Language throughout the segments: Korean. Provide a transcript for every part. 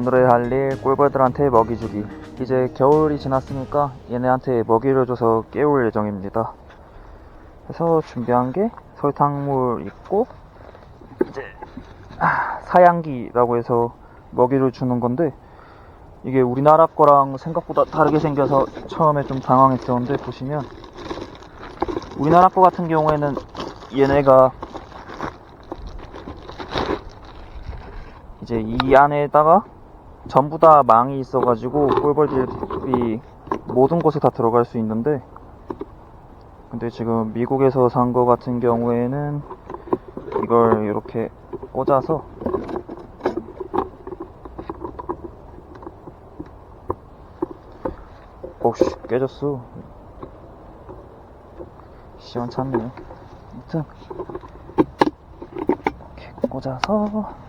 오늘의 할 일, 꿀벌들한테 먹이 주기. 이제 겨울이 지났으니까 얘네한테 먹이를 줘서 깨울 예정입니다. 그래서 준비한 게 설탕물 있고, 이제 사양기라고 해서 먹이를 주는 건데, 이게 우리나라 거랑 생각보다 다르게 생겨서 처음에 좀 당황했었는데, 보시면 우리나라 거 같은 경우에는 얘네가 이제 이 안에다가 전부 다 망이 있어가지고 꿀벌들이 모든 곳에 다 들어갈 수 있는데, 근데 지금 미국에서 산 거 같은 경우에는 이걸 이렇게 꽂아서 오씨 깨졌어. 시원찮네. 아무튼 이렇게 꽂아서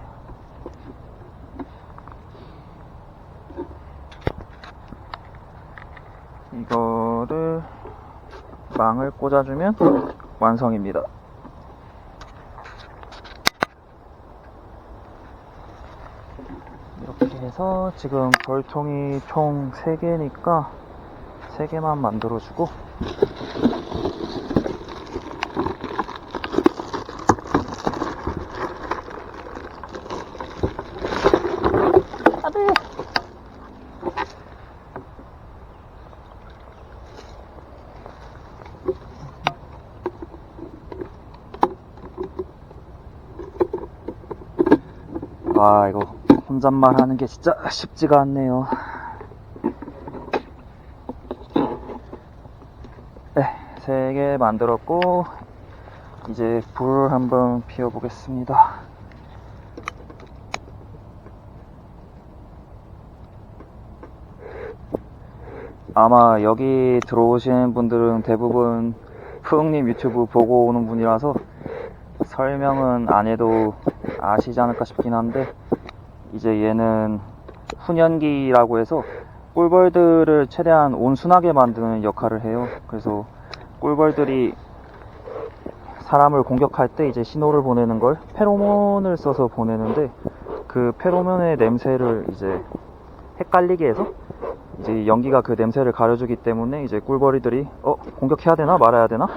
이거를 망을 꽂아주면 완성입니다. 이렇게 해서 지금 벌통이 총 3개니까 3개만 만들어주고, 안돼! 와, 이거 혼잣말 하는 게 진짜 쉽지가 않네요. 네, 3개 만들었고, 이제 불을 한번 피워보겠습니다. 아마 여기 들어오시는 분들은 대부분 푸흥님 유튜브 보고 오는 분이라서 설명은 안 해도 아시지 않을까 싶긴 한데, 이제 얘는 훈연기라고 해서 꿀벌들을 최대한 온순하게 만드는 역할을 해요. 그래서 꿀벌들이 사람을 공격할 때 이제 신호를 보내는 걸 페로몬을 써서 보내는데, 그 페로몬의 냄새를 이제 헷갈리게 해서 이제 연기가 그 냄새를 가려주기 때문에 이제 꿀벌이들이 공격해야 되나 말아야 되나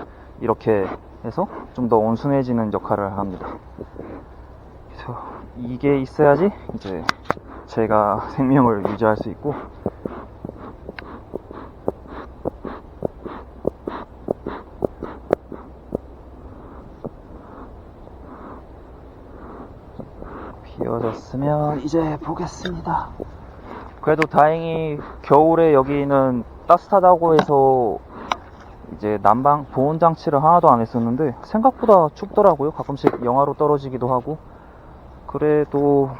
이렇게 해서 좀 더 온순해지는 역할을 합니다. 그래서 이게 있어야지 이제 제가 생명을 유지할 수 있고, 피워졌으면 이제 보겠습니다. 그래도 다행히 겨울에 여기는 따뜻하다고 해서 이제 난방 보온 장치를 하나도 안 했었는데 생각보다 춥더라고요. 가끔씩 영하로 떨어지기도 하고. 그래도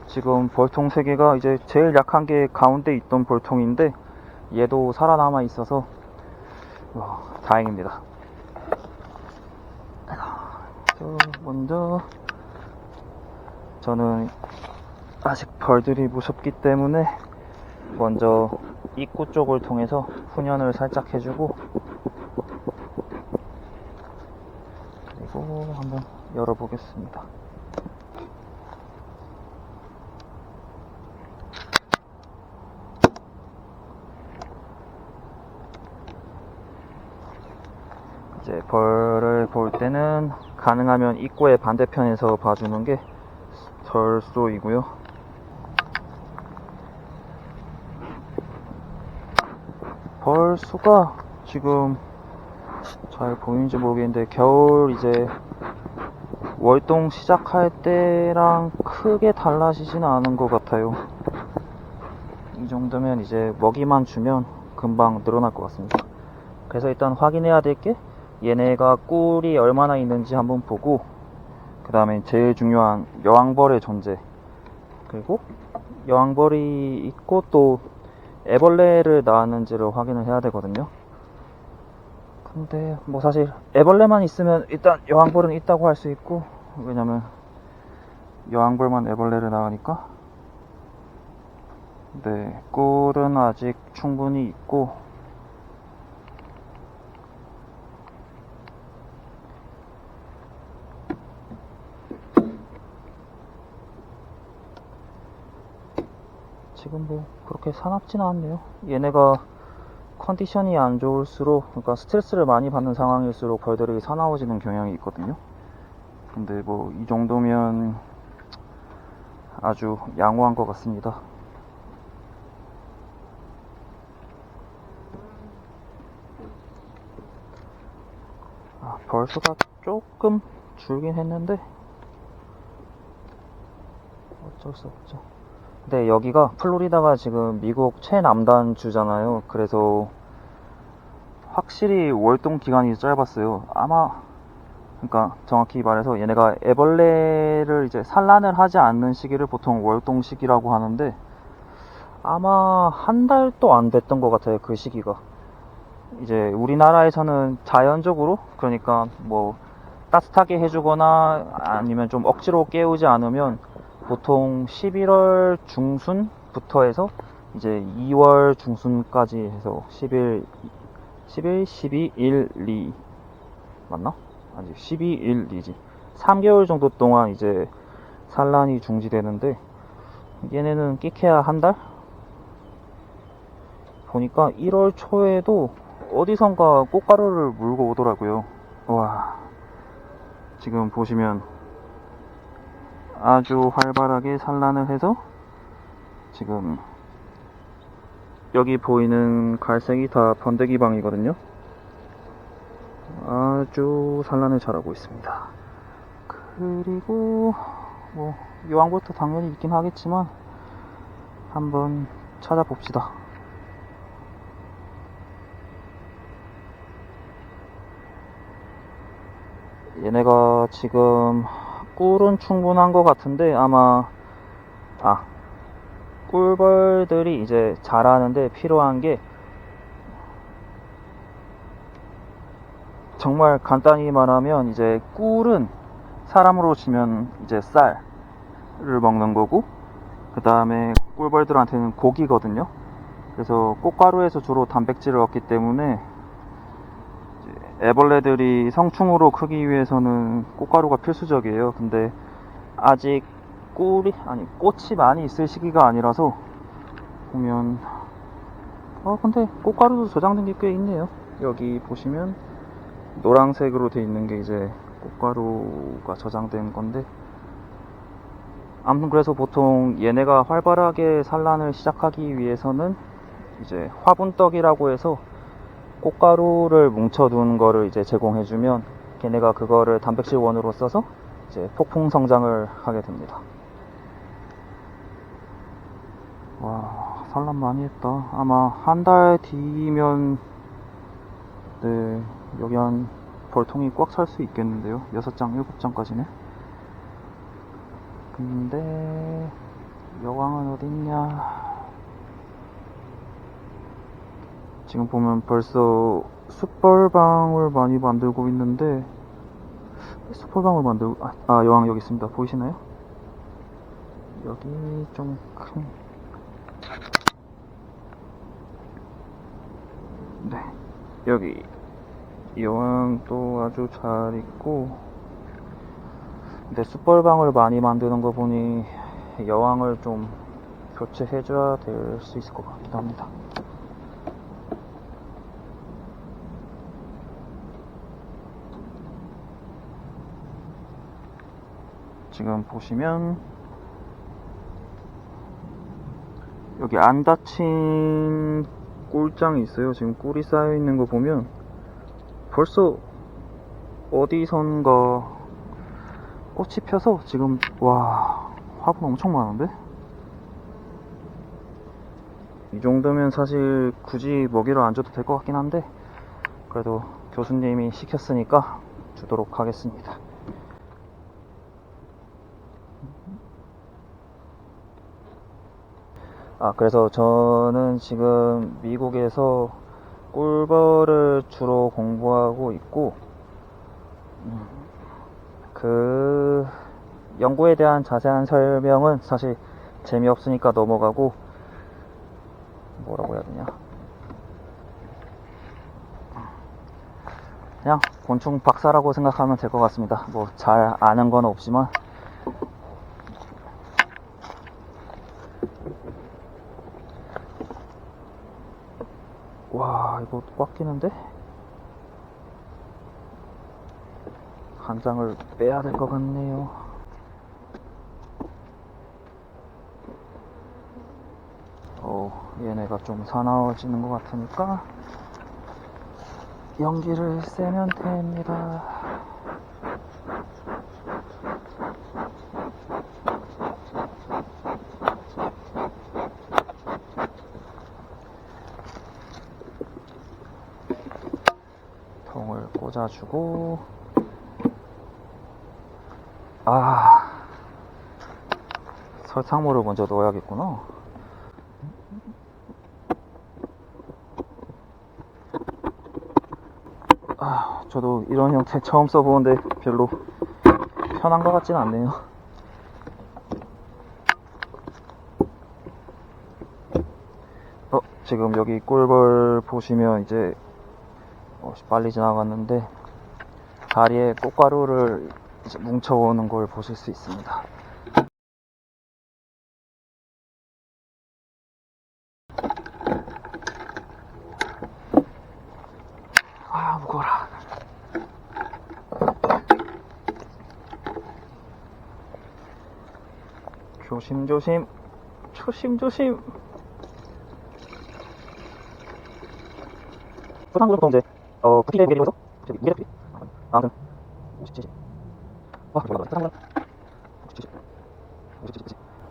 지금 벌통 3개가 이제 제일 약한 게 가운데 있던 벌통인데 얘도 살아남아 있어서 다행입니다. 먼저 저는 아직 벌들이 무섭기 때문에 먼저 입구 쪽을 통해서 훈연을 살짝 해주고, 그리고 한번 열어보겠습니다. 이제 벌을 볼 때는 가능하면 입구의 반대편에서 봐주는 게 덜 쏘이고요. 벌 수가 지금 잘 보이는지 모르겠는데 겨울 이제 월동 시작할 때랑 크게 달라지지는 않은 것 같아요. 이 정도면 이제 먹이만 주면 금방 늘어날 것 같습니다. 그래서 일단 확인해야 될 게 얘네가 꿀이 얼마나 있는지 한번 보고, 그 다음에 제일 중요한 여왕벌의 존재, 그리고 여왕벌이 있고 또 애벌레를 낳았는지를 확인을 해야 되거든요. 근데 뭐 사실 애벌레만 있으면 일단 여왕벌은 있다고 할 수 있고, 왜냐면 여왕벌만 애벌레를 낳으니까. 네, 꿀은 아직 충분히 있고, 지금 뭐 그렇게 사납지는 않네요. 얘네가 컨디션이 안 좋을수록, 그러니까 스트레스를 많이 받는 상황일수록 벌들이 사나워지는 경향이 있거든요. 근데 뭐 이 정도면 아주 양호한 것 같습니다. 벌수가 조금 줄긴 했는데 어쩔 수 없죠. 근데 여기가 플로리다가 지금 미국 최남단 주잖아요. 그래서 확실히 월동 기간이 짧았어요. 아마, 그러니까 정확히 말해서 얘네가 애벌레를 이제 산란을 하지 않는 시기를 보통 월동 시기라고 하는데 아마 한 달도 안 됐던 것 같아요. 그 시기가. 이제 우리나라에서는 자연적으로, 그러니까 뭐 따뜻하게 해주거나 아니면 좀 억지로 깨우지 않으면 보통 11월 중순부터 해서 이제 2월 중순까지 해서 11, 12, 1, 2 맞나? 아니 12, 1, 2지 3개월 정도 동안 이제 산란이 중지되는데 얘네는 끼케야 한 달? 보니까 1월 초에도 어디선가 꽃가루를 물고 오더라고요. 와, 지금 보시면 아주 활발하게 산란을 해서 지금 여기 보이는 갈색이 다 번데기방이거든요. 아주 산란을 잘하고 있습니다. 그리고 뭐 여왕부터 당연히 있긴 하겠지만 한번 찾아봅시다. 얘네가 지금 꿀은 충분한 것 같은데 아마 꿀벌들이 이제 자라는데 필요한 게 정말 간단히 말하면 이제 꿀은 사람으로 치면 이제 쌀을 먹는 거고 그 다음에 꿀벌들한테는 고기거든요. 그래서 꽃가루에서 주로 단백질을 얻기 때문에 애벌레들이 성충으로 크기 위해서는 꽃가루가 필수적이에요. 근데 아직 꽃이 많이 있을 시기가 아니라서 보면 근데 꽃가루도 저장된 게 꽤 있네요. 여기 보시면 노란색으로 돼 있는 게 이제 꽃가루가 저장된 건데 아무튼 그래서 보통 얘네가 활발하게 산란을 시작하기 위해서는 이제 화분떡이라고 해서 꽃가루를 뭉쳐둔 거를 이제 제공해주면 걔네가 그거를 단백질 원으로 써서 이제 폭풍 성장을 하게 됩니다. 와, 산란 많이 했다. 아마 한 달 뒤면 네, 여기 한 벌통이 꽉 찰 수 있겠는데요. 6장, 7장까지는. 근데 여왕은 어딨냐. 지금 보면 벌써 숯벌방울 많이 만들고 있는데 숯벌방울 만들고 여왕 여기 있습니다. 보이시나요? 여기 좀 큰 네, 여기 여왕도 아주 잘 있고 근데 숯벌방울 많이 만드는 거 보니 여왕을 좀 교체해줘야 될 수 있을 것 같기도 합니다. 지금 보시면 여기 안 닫힌 꿀장이 있어요. 지금 꿀이 쌓여 있는 거 보면 벌써 어디선가 꽃이 펴서 지금 와, 화분 엄청 많은데? 이 정도면 사실 굳이 먹이를 안 줘도 될 것 같긴 한데 그래도 교수님이 시켰으니까 주도록 하겠습니다. 그래서 저는 지금 미국에서 꿀벌을 주로 공부하고 있고 그 연구에 대한 자세한 설명은 사실 재미없으니까 넘어가고 뭐라고 해야 되냐, 그냥 곤충 박사라고 생각하면 될 것 같습니다. 뭐 잘 아는 건 없지만 와, 이거 꽉 끼는데? 한 장을 빼야 될 것 같네요. 얘네가 좀 사나워지는 것 같으니까 연기를 세면 됩니다. 통을 꽂아주고, 설탕물을 먼저 넣어야겠구나. 저도 이런 형태 처음 써보는데 별로 편한 것 같진 않네요. 지금 여기 꿀벌 보시면 이제 빨리 지나갔는데 다리에 꽃가루를 이제 뭉쳐오는 걸 보실 수 있습니다. 무거워라. 조심조심, 조심조심. 포상구조부터 이제 붓기를 위해 해서 이게 아무튼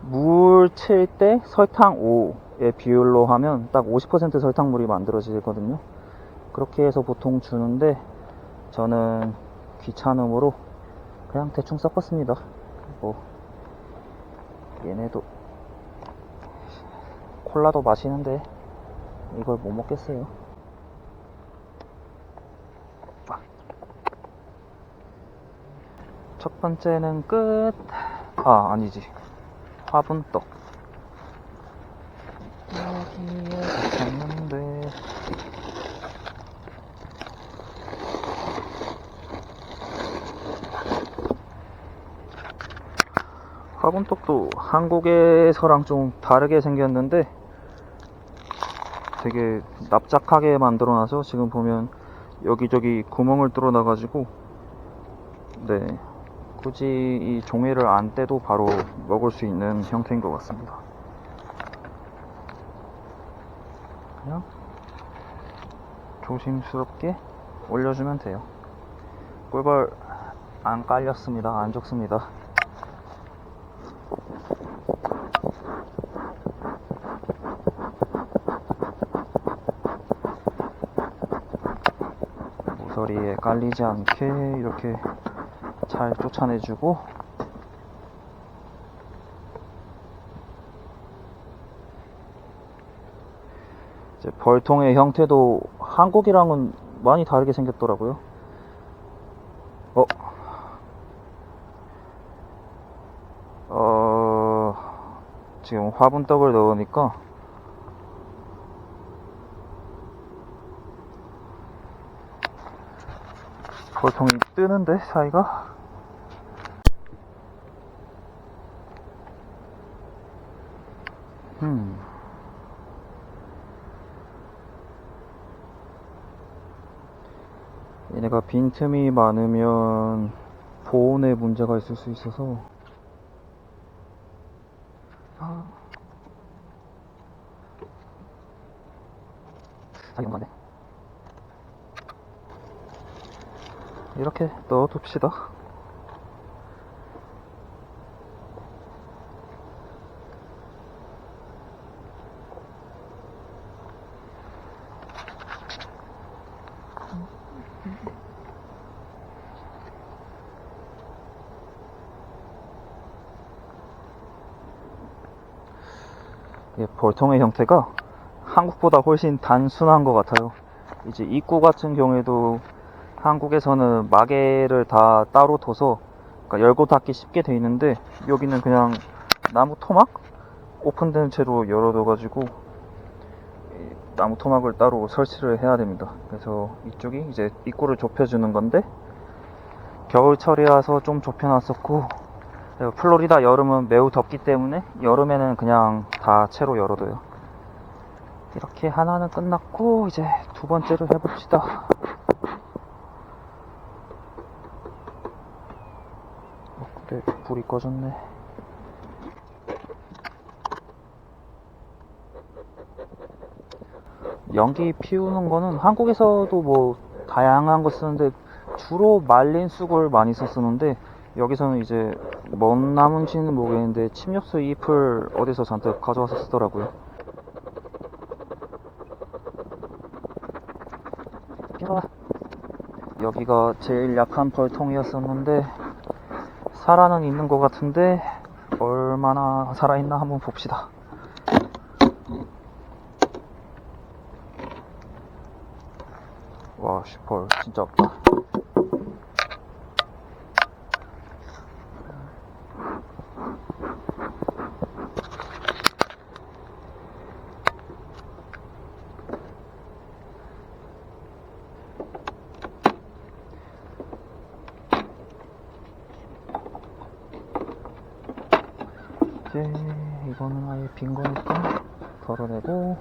물 칠 때 설탕 5의 비율로 하면 딱 50% 설탕물이 만들어지거든요. 그렇게 해서 보통 주는데 저는 귀찮음으로 그냥 대충 섞었습니다. 얘네도 콜라도 마시는데 이걸 못 먹겠어요. 첫 번째는 끝. 아니지, 화분떡. 여기에 붙였는데 화분떡도 한국에서랑 좀 다르게 생겼는데 되게 납작하게 만들어놔서 지금 보면 여기저기 구멍을 뚫어놔가지고 굳이 이 종이를 안 떼도 바로 먹을 수 있는 형태인 것 같습니다. 그냥 조심스럽게 올려주면 돼요. 꿀벌 안 깔렸습니다. 안 죽습니다. 모서리에 깔리지 않게 이렇게 잘 쫓아내주고, 이제 벌통의 형태도 한국이랑은 많이 다르게 생겼더라고요. 지금 화분떡을 넣으니까 벌통이 뜨는데 사이가? 얘네가 빈틈이 많으면 보온에 문제가 있을 수 있어서 용감해. 이렇게 넣어둡시다. 벌통의 형태가 한국보다 훨씬 단순한 것 같아요. 이제 입구 같은 경우에도 한국에서는 마개를 다 따로 둬서 그러니까 열고 닫기 쉽게 돼 있는데 여기는 그냥 나무 토막 오픈된 채로 열어둬가지고 나무 토막을 따로 설치를 해야 됩니다. 그래서 이쪽이 이제 입구를 좁혀주는 건데 겨울철이라서 좀 좁혀놨었고, 플로리다 여름은 매우 덥기 때문에 여름에는 그냥 다 채로 열어둬요. 이렇게 하나는 끝났고 이제 두 번째를 해봅시다. 근데 불이 꺼졌네. 연기 피우는 거는 한국에서도 뭐 다양한 거 쓰는데 주로 말린 쑥을 많이 쓰는데 여기서는 이제 뭔 나무인지는 모르겠는데 침엽수 잎을 어디서 잔뜩 가져와서 쓰더라고요. 여기가 제일 약한 벌통이었었는데 살아는 있는 것 같은데 얼마나 살아있나 한번 봅시다. 와, 벌 진짜 없다. 이제 이거는 아예 빈 거니까 덜어내고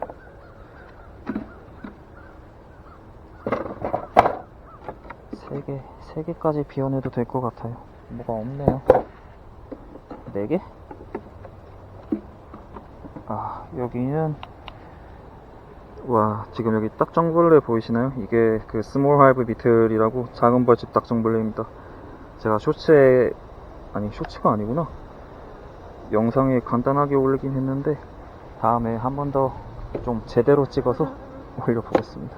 세 개까지 비워내도 될 것 같아요. 뭐가 없네요. 4개? 아, 여기는 와, 지금 여기 딱정벌레 보이시나요? 이게 그 스몰 하이브 비틀이라고 작은 벌집 딱정벌레입니다. 제가 쇼츠가 아니구나. 영상에 간단하게 올리긴 했는데 다음에 한 번 더 좀 제대로 찍어서 올려보겠습니다.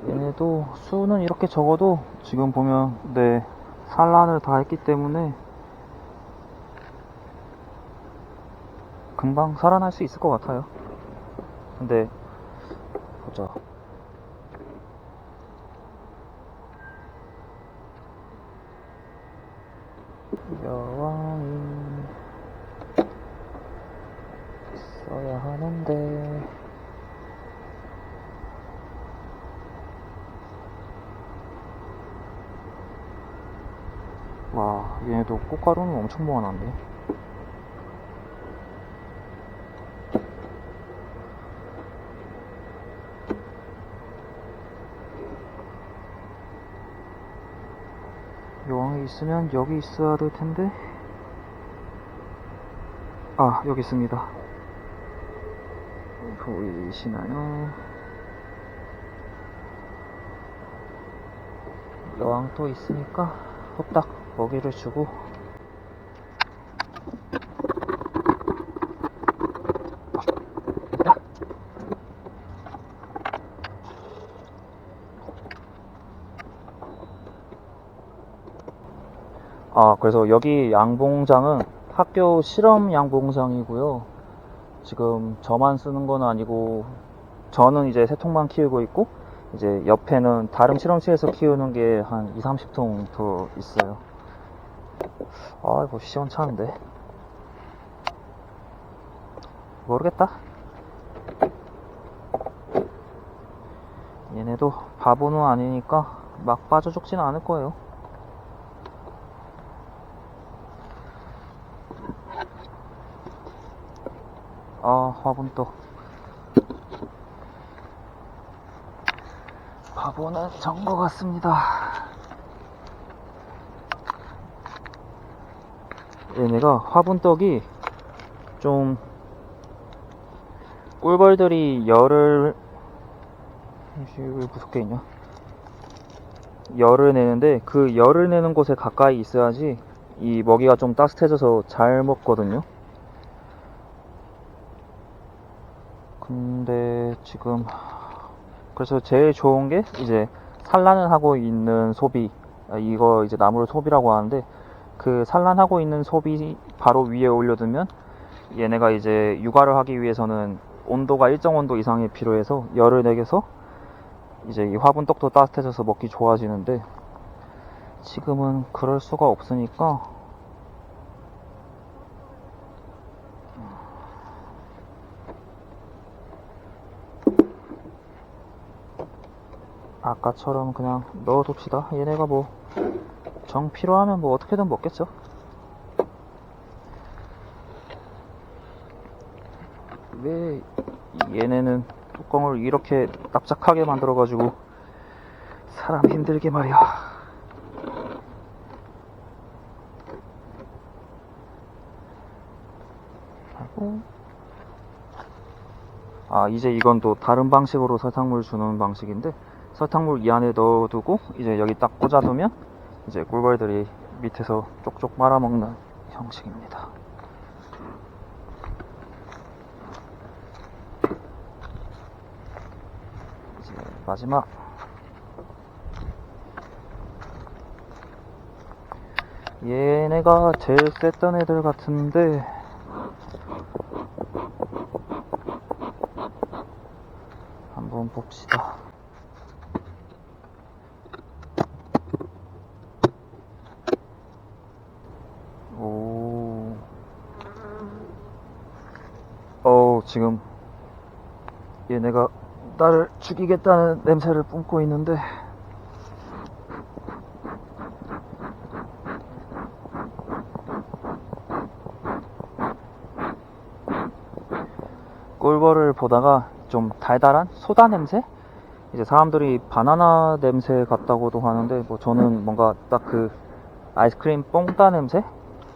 얘네도 수는 이렇게 적어도 지금 보면 산란을 다 했기 때문에 금방 살아날 수 있을 것 같아요. 근데 보자. 여왕이 써야 하는데 와, 얘네도 꽃가루는 엄청 모아놨네. 여왕이 있으면 여기 있어야 될 텐데. 아, 여기 있습니다. 보이시나요? 여왕 또 있으니까 후딱 먹이를 주고. 아, 그래서 여기 양봉장은 학교 실험 양봉장이고요. 지금 저만 쓰는 건 아니고 저는 이제 3통만 키우고 있고 이제 옆에는 다른 실험실에서 키우는 게 한 20-30통 더 있어요. 아, 이거 시원찮은데. 모르겠다. 얘네도 바보는 아니니까 막 빠져 죽지는 않을 거예요. 아, 화분떡. 바보는 전 것 같습니다. 얘네가 화분떡이 좀 꿀벌들이 열을 왜 무섭게 있냐? 열을 내는데 그 열을 내는 곳에 가까이 있어야지 이 먹이가 좀 따뜻해져서 잘 먹거든요. 근데 지금 그래서 제일 좋은 게 이제 산란을 하고 있는 소비, 이거 이제 나무를 소비라고 하는데 그 산란하고 있는 소비 바로 위에 올려두면 얘네가 이제 육아를 하기 위해서는 온도가 일정 온도 이상이 필요해서 열을 내게서 이제 이 화분떡도 따뜻해져서 먹기 좋아지는데 지금은 그럴 수가 없으니까 아까처럼 그냥 넣어둡시다. 얘네가 뭐 정 필요하면 뭐 어떻게든 먹겠죠. 왜 얘네는 뚜껑을 이렇게 납작하게 만들어가지고 사람 힘들게 말이야. 하고, 이제 이건 또 다른 방식으로 설탕물 주는 방식인데, 설탕물 이 안에 넣어두고 이제 여기 딱 꽂아두면 이제 꿀벌들이 밑에서 쪽쪽 말아먹는 형식입니다. 이제 마지막, 얘네가 제일 셌던 애들 같은데 한번 봅시다. 지금 얘네가 나를 죽이겠다는 냄새를 뿜고 있는데, 꿀벌을 보다가 좀 달달한 소다 냄새? 이제 사람들이 바나나 냄새 같다고도 하는데, 뭐 저는 뭔가 딱 그 아이스크림 뽕따 냄새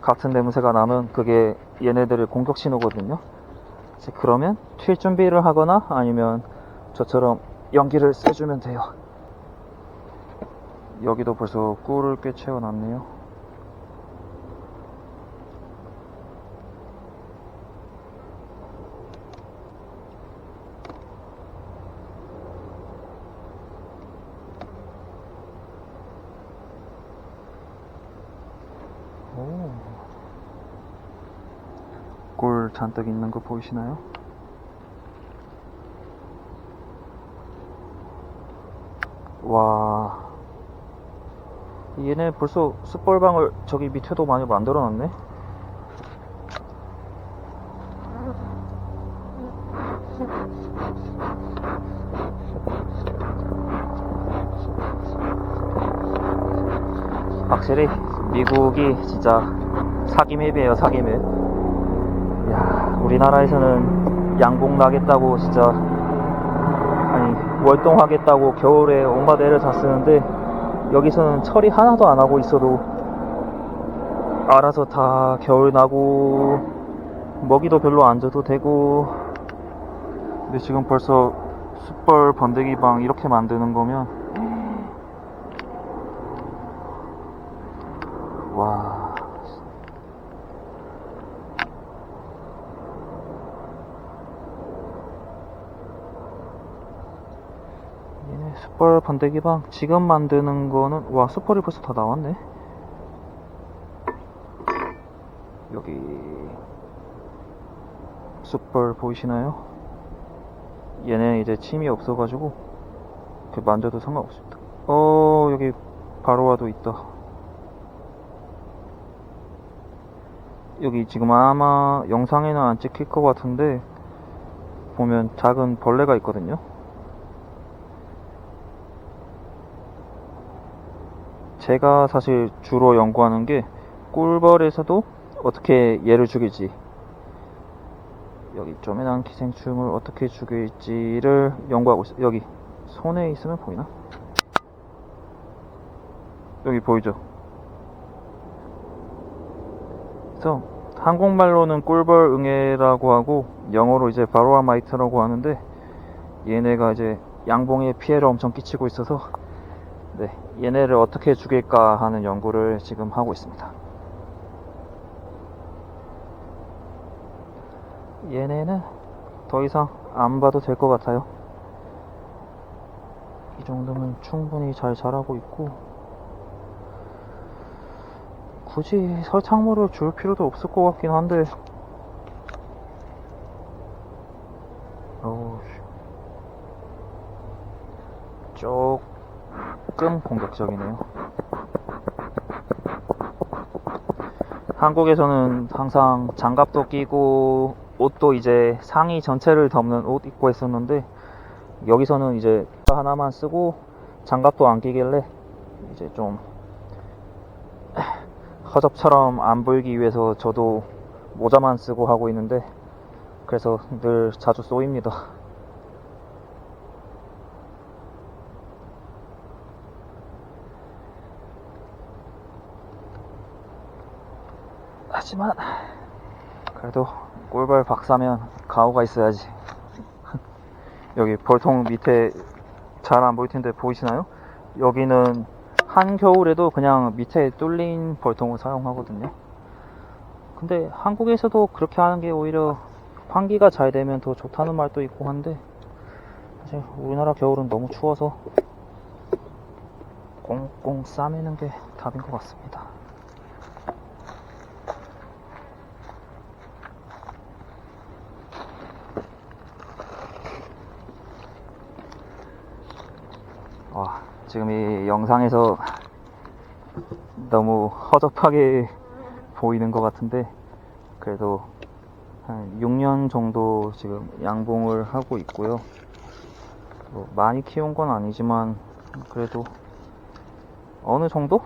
같은 냄새가 나면 그게 얘네들의 공격 신호거든요. 이제 그러면 튈 준비를 하거나 아니면 저처럼 연기를 쐬주면 돼요. 여기도 벌써 꿀을 꽤 채워놨네요. 꿀 잔뜩 있는 거 보이시나요? 와, 얘네 벌써 숯벌방을 저기 밑에도 많이 만들어 놨네. 확실히 미국이 진짜 사기맵이에요, 사기맵. 야, 우리나라에서는 양봉 나겠다고 진짜, 아니 월동하겠다고 겨울에 온갖 애를 다 쓰는데, 여기서는 처리 하나도 안 하고 있어도 알아서 다 겨울 나고 먹이도 별로 안 줘도 되고. 근데 지금 벌써 숯벌 번데기방 이렇게 만드는 거면, 와, 얘네 숯벌 번데기방 지금 만드는 거는, 와, 숯벌이 벌써 다 나왔네. 여기 숯벌 보이시나요? 얘네 이제 침이 없어가지고 그 만져도 상관없습니다. 여기 바로와도 있다. 여기 지금 아마 영상에는 안 찍힐 것 같은데 보면 작은 벌레가 있거든요. 제가 사실 주로 연구하는 게 꿀벌에서도 어떻게 얘를 죽일지, 여기 쪼매난 기생충을 어떻게 죽일지를 연구하고 있어요. 여기 손에 있으면 보이나? 여기 보이죠? 그래서 한국말로는 꿀벌 응애라고 하고 영어로 이제 바로아 마이트라고 하는데, 얘네가 이제 양봉에 피해를 엄청 끼치고 있어서 네, 얘네를 어떻게 죽일까 하는 연구를 지금 하고 있습니다. 얘네는 더 이상 안 봐도 될 것 같아요. 이 정도면 충분히 잘 자라고 있고, 굳이 설탕물을 줄 필요도 없을 것 같긴 한데, 조금 공격적이네요. 한국에서는 항상 장갑도 끼고 옷도 이제 상의 전체를 덮는 옷 입고 했었는데, 여기서는 이제 하나만 쓰고 장갑도 안 끼길래 이제 좀 허접처럼 안 보이기 위해서 저도 모자만 쓰고 하고 있는데, 그래서 늘 자주 쏘입니다. 하지만 그래도 꿀벌 박사면 가오가 있어야지. 여기 벌통 밑에 잘 안 보일 텐데 보이시나요? 여기는 한겨울에도 그냥 밑에 뚫린 벌통을 사용하거든요. 근데 한국에서도 그렇게 하는 게 오히려 환기가 잘 되면 더 좋다는 말도 있고 한데, 사실 우리나라 겨울은 너무 추워서 꽁꽁 싸매는 게 답인 것 같습니다. 지금 이 영상에서 너무 허접하게 보이는 것 같은데, 그래도 한 6년 정도 지금 양봉을 하고 있고요. 뭐 많이 키운 건 아니지만 그래도 어느 정도?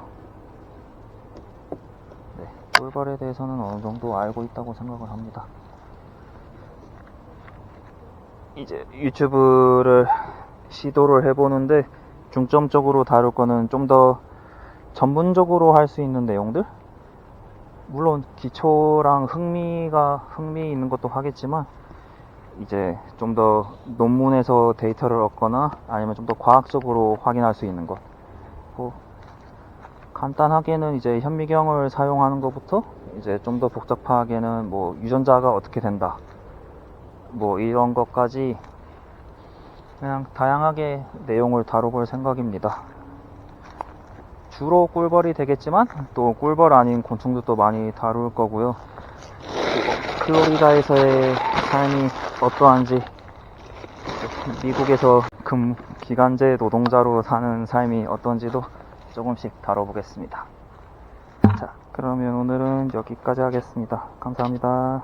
네, 꿀벌에 대해서는 어느 정도 알고 있다고 생각을 합니다. 이제 유튜브를 시도를 해보는데 중점적으로 다룰 거는 좀 더 전문적으로 할 수 있는 내용들? 물론 기초랑 흥미 있는 것도 하겠지만, 이제 좀 더 논문에서 데이터를 얻거나 아니면 좀 더 과학적으로 확인할 수 있는 것. 뭐 간단하게는 이제 현미경을 사용하는 것부터 이제 좀 더 복잡하게는 뭐 유전자가 어떻게 된다, 뭐 이런 것까지 그냥 다양하게 내용을 다뤄볼 생각입니다. 주로 꿀벌이 되겠지만 또 꿀벌 아닌 곤충들도 많이 다룰 거고요. 플로리다에서의 삶이 어떠한지, 미국에서 기간제 노동자로 사는 삶이 어떤지도 조금씩 다뤄보겠습니다. 자, 그러면 오늘은 여기까지 하겠습니다. 감사합니다.